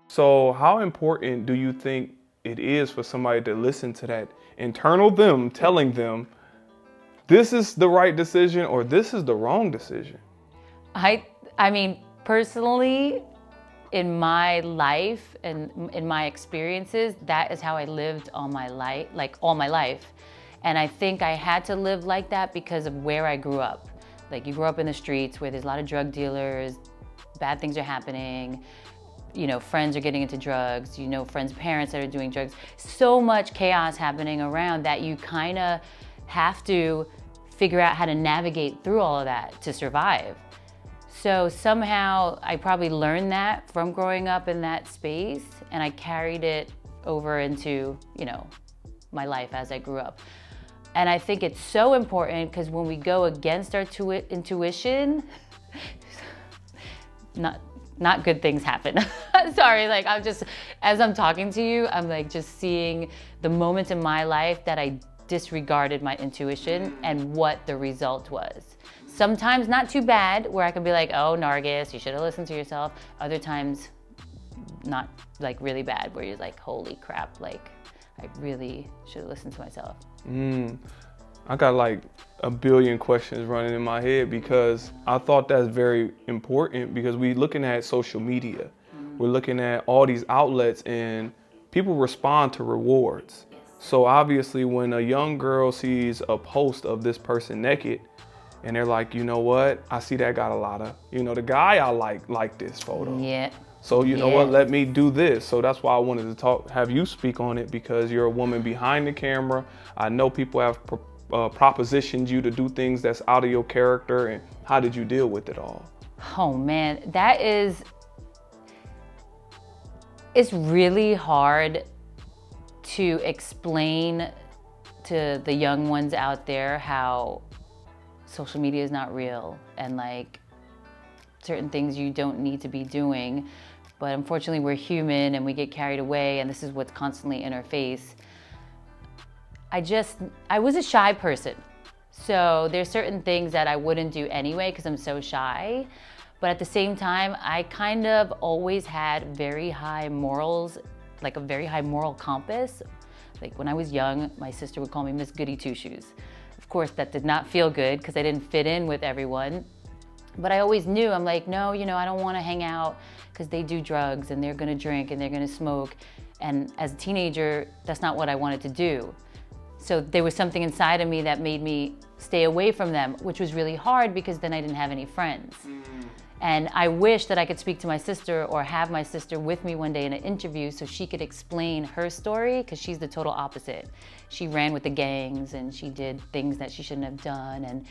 So how important do you think it is for somebody to listen to that internal them telling them this is the right decision or this is the wrong decision? I mean, personally, in my life and in my experiences, that is how I lived all my life, like all my life. And I think I had to live like that because of where I grew up. Like, you grow up in the streets where there's a lot of drug dealers, bad things are happening, you know, friends are getting into drugs, you know, friends' parents that are doing drugs. So much chaos happening around that you kind of have to figure out how to navigate through all of that to survive. So somehow I probably learned that from growing up in that space, and I carried it over into, you know, my life as I grew up. And I think it's so important because when we go against our intuition, not good things happen. Sorry, like as I'm talking to you, I'm like just seeing the moments in my life that I disregarded my intuition and what the result was. Sometimes not too bad, where I can be like, oh, Nargis, you should have listened to yourself. Other times, not like really bad, where you're like, holy crap, like I really should have listened to myself. I got like a billion questions running in my head because I thought that's very important because we're looking at social media. We're looking at all these outlets and people respond to rewards. So obviously when a young girl sees a post of this person naked and they're like, you know what, I see that got a lot of, you know, the guy I like this photo. Yeah. So you know what, let me do this. So that's why I wanted to have you speak on it because you're a woman behind the camera. I know people have propositioned you to do things that's out of your character, and how did you deal with it all? Oh man, it's really hard to explain to the young ones out there how social media is not real and like certain things you don't need to be doing. But unfortunately we're human and we get carried away, and this is what's constantly in our face. I was a shy person. So there's certain things that I wouldn't do anyway because I'm so shy. But at the same time, I kind of always had very high morals, like a very high moral compass. Like when I was young, my sister would call me Miss Goody Two Shoes. Of course, that did not feel good because I didn't fit in with everyone. But I always knew, I'm like, no, you know, I don't want to hang out because they do drugs and they're going to drink and they're going to smoke. And as a teenager, that's not what I wanted to do. So there was something inside of me that made me stay away from them, which was really hard because then I didn't have any friends. And I wish that I could speak to my sister or have my sister with me one day in an interview so she could explain her story, because she's the total opposite. She ran with the gangs and she did things that she shouldn't have done. And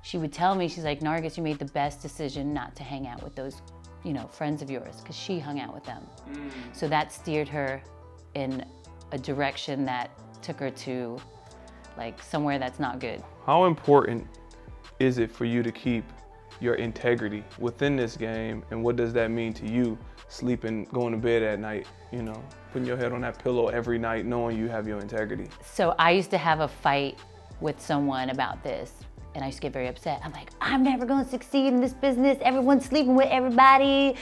she would tell me, she's like, Nargis, you made the best decision not to hang out with those, you know, friends of yours, because she hung out with them. So that steered her in a direction that took her to like somewhere that's not good. How important is it for you to keep your integrity within this game, and what does that mean to you, sleeping, going to bed at night, you know, putting your head on that pillow every night knowing you have your integrity? So I used to have a fight with someone about this, and I used to get very upset. I'm like, I'm never gonna succeed in this business. Everyone's sleeping with everybody.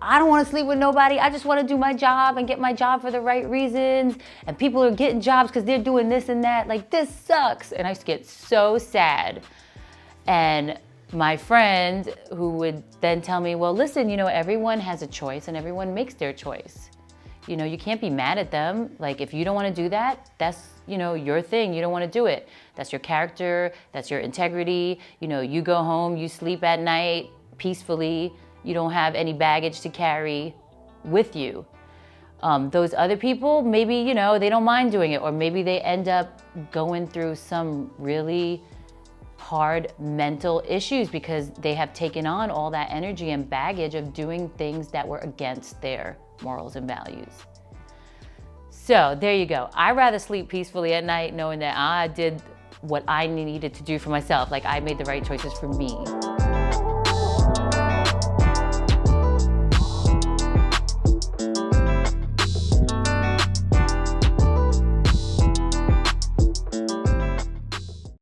I don't want to sleep with nobody. I just want to do my job and get my job for the right reasons. And people are getting jobs because they're doing this and that. Like, this sucks. And I used to get so sad. And my friend who would then tell me, well, listen, you know, everyone has a choice and everyone makes their choice. You know, you can't be mad at them. Like, if you don't want to do that, that's, you know, your thing. You don't want to do it. That's your character. That's your integrity. You know, you go home, you sleep at night peacefully. You don't have any baggage to carry with you. Those other people, maybe, you know, they don't mind doing it, or maybe they end up going through some really hard mental issues because they have taken on all that energy and baggage of doing things that were against their morals and values. So there you go. I'd rather sleep peacefully at night knowing that I did what I needed to do for myself. Like, I made the right choices for me.